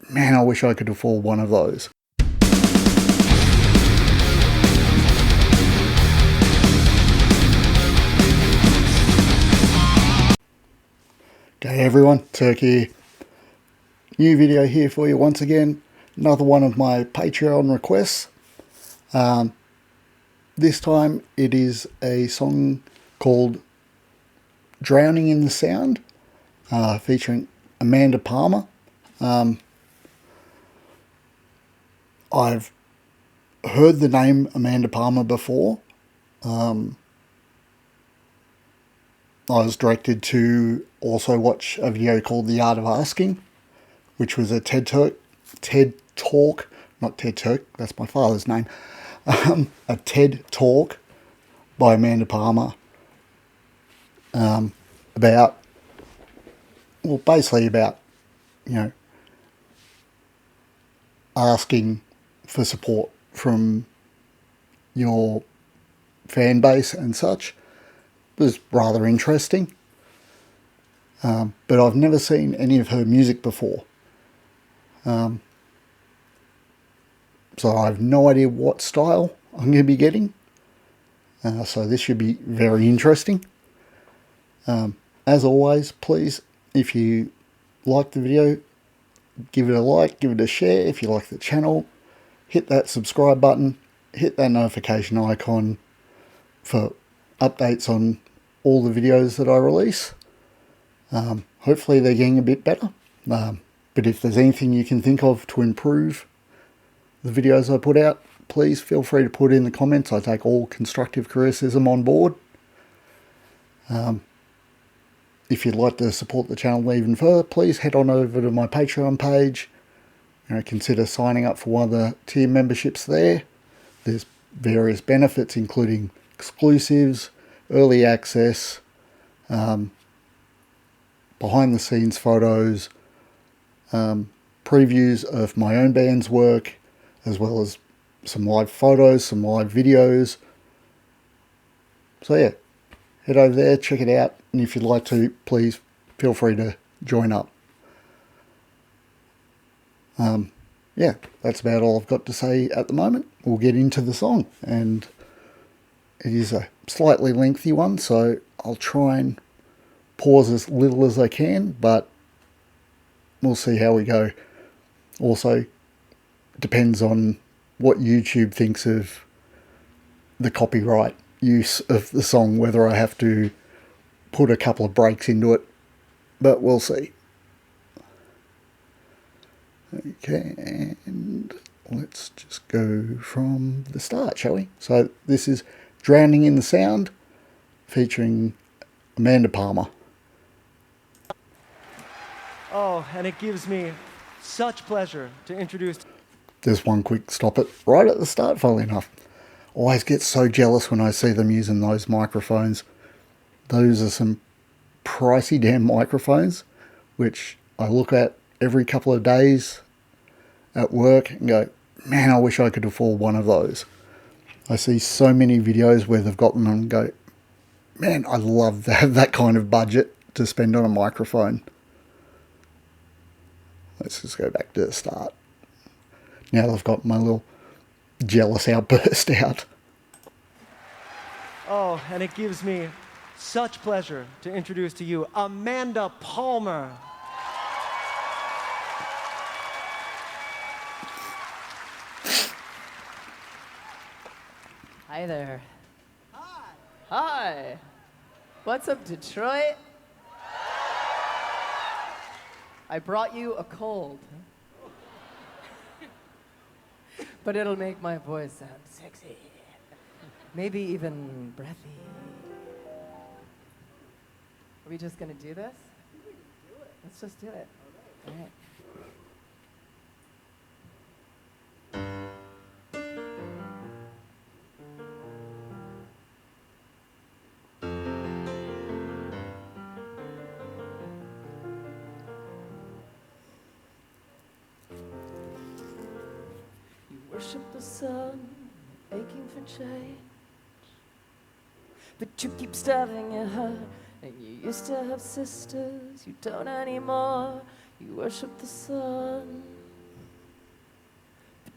man, I wish I could afford one of those. Okay everyone, Turkey. New video here for you once again. Another one of my Patreon requests. This time it is a song called Drowning in the Sound, featuring Amanda Palmer. I've heard the name Amanda Palmer before. I was directed to also watch a video called The Art of Asking, which was a TED Talk, not TED Talk, that's my father's name, a TED Talk by Amanda Palmer about, well, basically about, asking for support from your fan base and such. It was rather interesting. But I've never seen any of her music before. So I have no idea what style I'm going to be getting. So this should be very interesting. As always, please, if you like the video, give it a like, give it a share. If you like the channel, hit that subscribe button, hit that notification icon for updates on all the videos that I release. Hopefully they're getting a bit better. But if there's anything you can think of to improve the videos I put out, please feel free to put it in the comments. I take all constructive criticism on board. If you'd like to support the channel even further, please head on over to my Patreon page. Consider signing up for one of the tier memberships there. There's various benefits, including exclusives, early access, behind the scenes photos, previews of my own band's work, as well as some live photos, some live videos. So yeah, head over there, check it out, and if you'd like to, please feel free to join up. Yeah, that's about all I've got to say at the moment. We'll get into the song, and it is a slightly lengthy one, so I'll try and pause as little as I can, but we'll see how we go. Also, depends on what YouTube thinks of the copyright use of the song, whether I have to put a couple of breaks into it, but we'll see. Okay, and let's just go from the start, shall we? So this is Drowning in the Sound, featuring Amanda Palmer. Oh, and it gives me such pleasure to introduce... There's one quick stop it right at the start, funnily enough. Always get so jealous when I see them using those microphones. Those are some pricey damn microphones, which I look at every couple of days at work and go, man, I wish I could afford one of those. I see so many videos where they've got them and go, man, I'd love to have that kind of budget to spend on a microphone. Let's just go back to the start. Now I've got my little jealous outburst out. Oh, and it gives me such pleasure to introduce to you Amanda Palmer. Hi there. Hi. What's up, Detroit? I brought you a cold. But it'll make my voice sound sexy. Maybe even breathy. Are we just gonna do this? Let's just do it. All right. Worship the sun, aching for change. But you keep starving your heart, and you used to have sisters, you don't anymore. You worship the sun,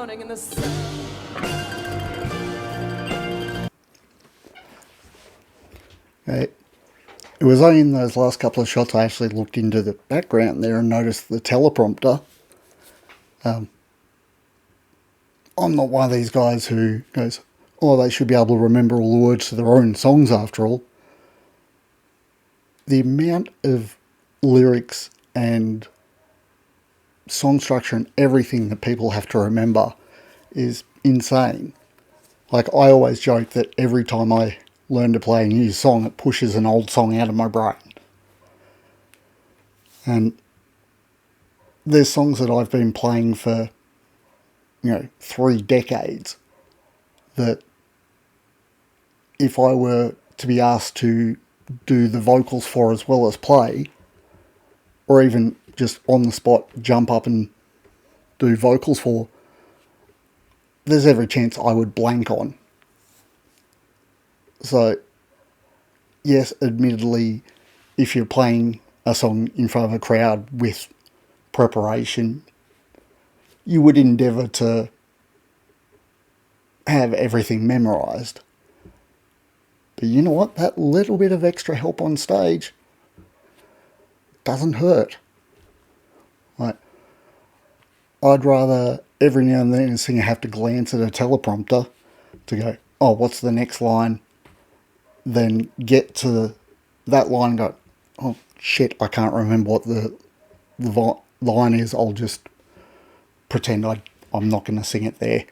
drowning in the sun. It was only in those last couple of shots I actually looked into the background there and noticed the teleprompter. I'm not one of these guys who goes, oh, they should be able to remember all the words to their own songs after all. The amount of lyrics and song structure and everything that people have to remember is insane. Like, I always joke that every time I learn to play a new song, it pushes an old song out of my brain. And there's songs that I've been playing for, 3 decades that if I were to be asked to do the vocals for as well as play, or even just on the spot jump up and do vocals for, there's every chance I would blank on. So, yes, admittedly, if you're playing a song in front of a crowd with preparation, you would endeavour to have everything memorised. But you know what? That little bit of extra help on stage doesn't hurt. Like, I'd rather every now and then a singer have to glance at a teleprompter to go, oh, what's the next line? Then get to that line and go, oh, shit, I can't remember what the line is. I'll just pretend I'm not going to sing it there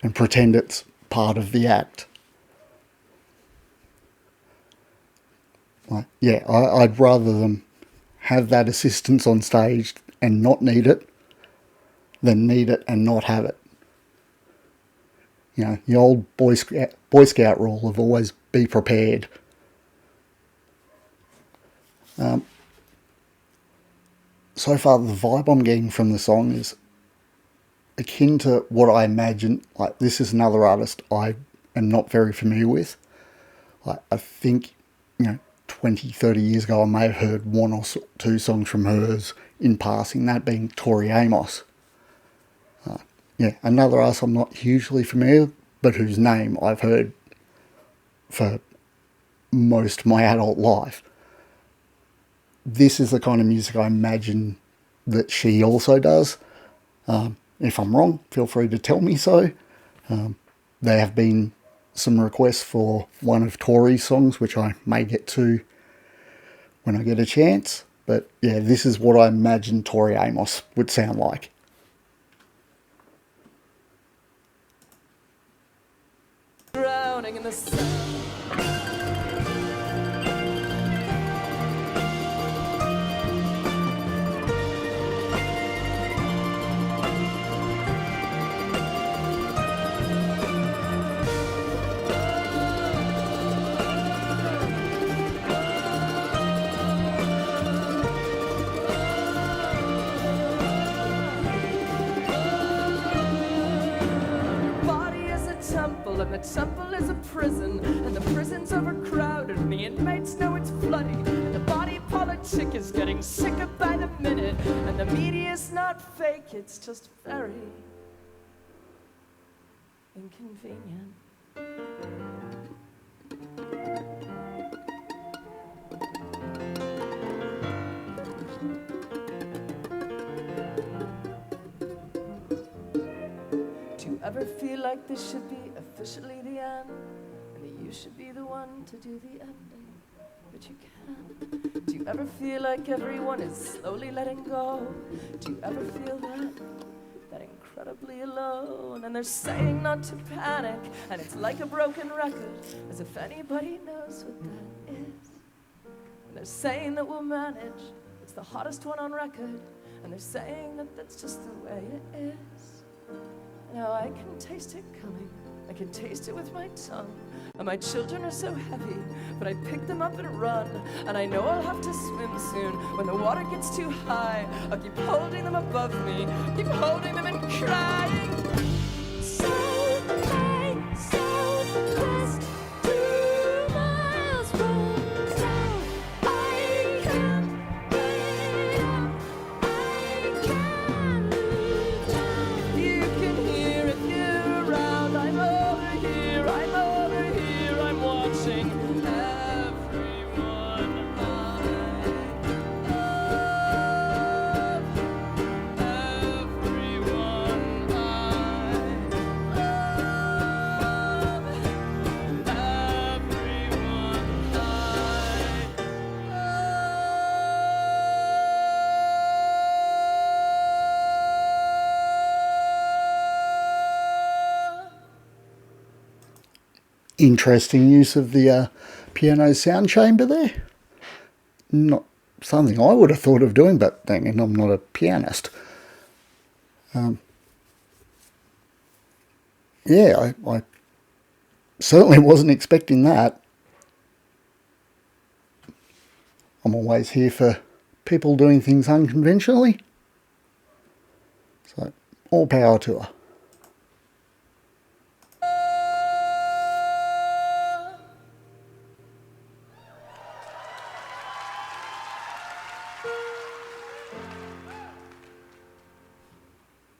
and pretend it's part of the act. Like, yeah, I'd rather them have that assistance on stage and not need it than need it and not have it. The old Boy Scout rule of always be prepared. So far, the vibe I'm getting from the song is akin to what I imagine. Like, this is another artist I am not very familiar with. Like, I think, 20, 30 years ago, I may have heard 1 or 2 songs from hers in passing, that being Tori Amos. Another artist I'm not hugely familiar with, but whose name I've heard for most of my adult life. This is the kind of music I imagine that she also does. If I'm wrong, feel free to tell me so. There have been some requests for one of Tori's songs, which I may get to when I get a chance. But yeah, this is what I imagine Tori Amos would sound like. Drowning in the sun. And the temple is a prison, and the prison's overcrowded, and the inmates know it's flooding, and the body politic is getting sicker by the minute, and the media's not fake, it's just very inconvenient. Do you ever feel like this should be officially the end, and that you should be the one to do the ending, but you can't? Do you ever feel like everyone is slowly letting go? Do you ever feel that incredibly alone? And they're saying not to panic, and it's like a broken record, as if anybody knows what that is. And they're saying that we'll manage, it's the hottest one on record, and they're saying that that's just the way it is. Now I can taste it coming, I can taste it with my tongue, and my children are so heavy, but I pick them up and run, and I know I'll have to swim soon. When the water gets too high, I'll keep holding them above me, keep holding them and crying. So high, southwest, 2 miles from south, I can't wait up, I can't leave town. If you interesting use of the piano sound chamber there. Not something I would have thought of doing, but then again, I'm not a pianist. Yeah, I certainly wasn't expecting that. I'm always here for people doing things unconventionally. So, all power to her.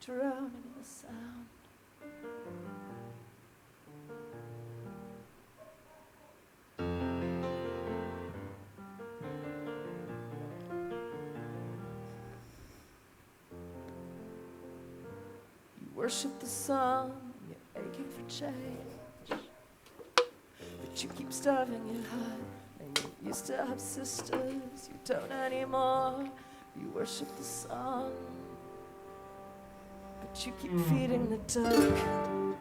Drowning in the sound. You worship the sun, you're aching for change, but you keep starving your heart. And you used to have sisters, you don't anymore. You worship the sun, but you keep feeding the dark.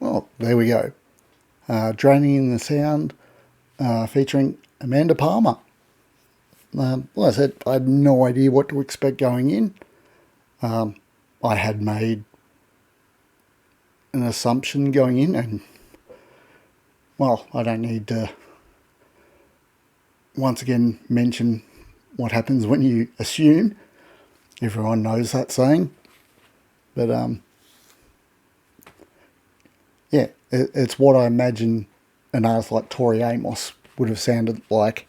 Well, there we go. Draining in the Sound, featuring Amanda Palmer. Like I said, I had no idea what to expect going in. I had made an assumption going in, and, well, I don't need to once again mention what happens when you assume. Everyone knows that saying. But, yeah, it's what I imagine an artist like Tori Amos would have sounded like,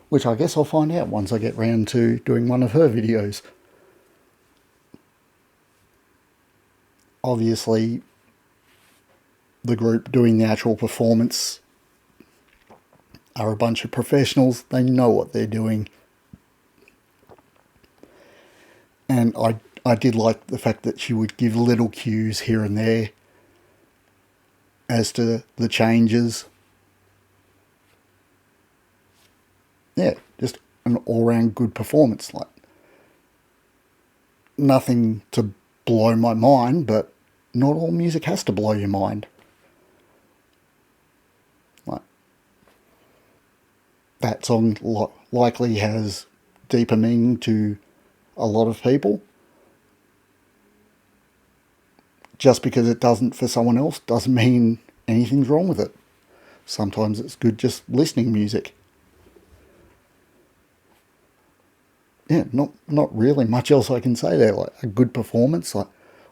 which I guess I'll find out once I get round to doing one of her videos. Obviously, the group doing the actual performance are a bunch of professionals. They know what they're doing. And I did like the fact that she would give little cues here and there as to the changes. Yeah, just an all-round good performance. Like, nothing to blow my mind, but not all music has to blow your mind. Like, that song likely has deeper meaning to a lot of people. Just because it doesn't for someone else doesn't mean anything's wrong with it. Sometimes it's good just listening music. Yeah, not really much else I can say there. Like, a good performance. Like,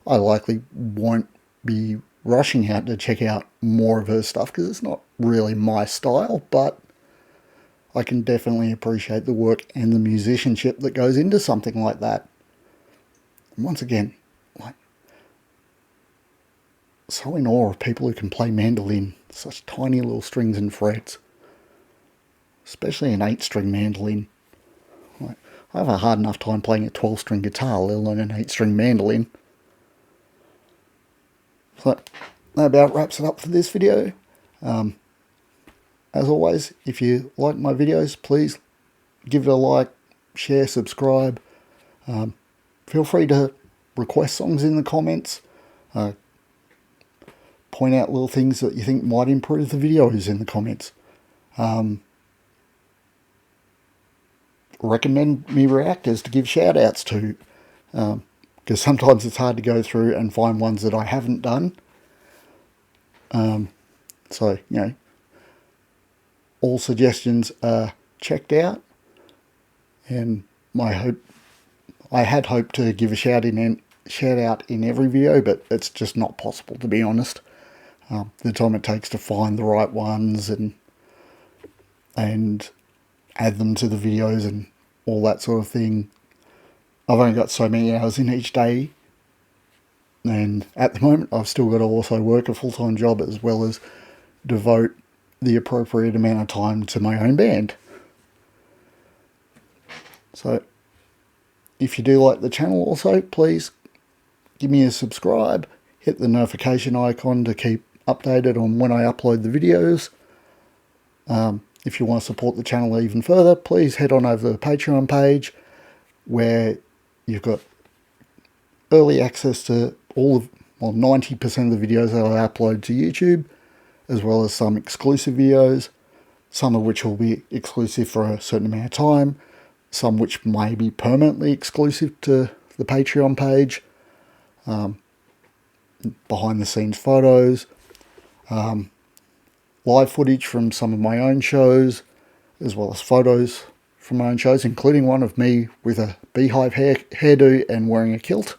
I likely won't be rushing out to check out more of her stuff because it's not really my style, but I can definitely appreciate the work and the musicianship that goes into something like that. And once again, like, so in awe of people who can play mandolin, such tiny little strings and frets, especially an 8-string mandolin. Like, I have a hard enough time playing a 12-string guitar, let alone an 8-string mandolin. So that about wraps it up for this video. As always, if you like my videos, please give it a like, share, subscribe. Feel free to request songs in the comments. Point out little things that you think might improve the videos in the comments. Recommend me reactors to give shout outs to, because sometimes it's hard to go through and find ones that I haven't done. So, you know, all suggestions are checked out, and I had hoped to give a shout out in every video, but it's just not possible, to be honest. The time it takes to find the right ones and add them to the videos and all that sort of thing. I've only got so many hours in each day, and at the moment I've still got to also work a full-time job as well as devote the appropriate amount of time to my own band. So if you do like the channel also, please give me a subscribe, hit the notification icon to keep updated on when I upload the videos. if you want to support the channel even further, please head on over to the Patreon page, where you've got early access to all of, well, 90% of the videos that I upload to YouTube, as well as some exclusive videos, some of which will be exclusive for a certain amount of time, some which may be permanently exclusive to the Patreon page, behind the scenes photos, live footage from some of my own shows, as well as photos from my own shows, including one of me with a beehive hairdo and wearing a kilt.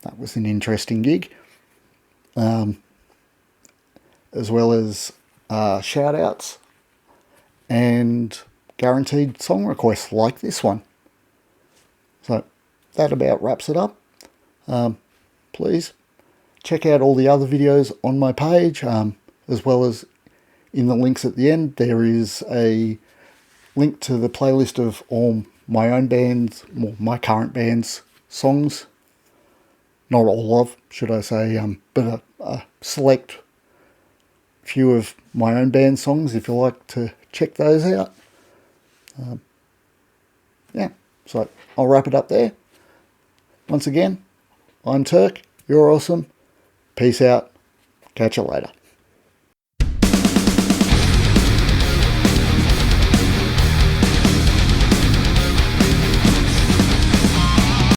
That was an interesting gig. As well as shout outs and guaranteed song requests like this one. So that about wraps it up. Please check out all the other videos on my page, as well as in the links at the end. There is a link to the playlist of all my own bands, well, my current band's songs. Not all of, should I say, but a select few of my own band songs, if you like to check those out. Yeah, so I'll wrap it up there. Once again, I'm Turk, you're awesome. Peace out. Catch you later.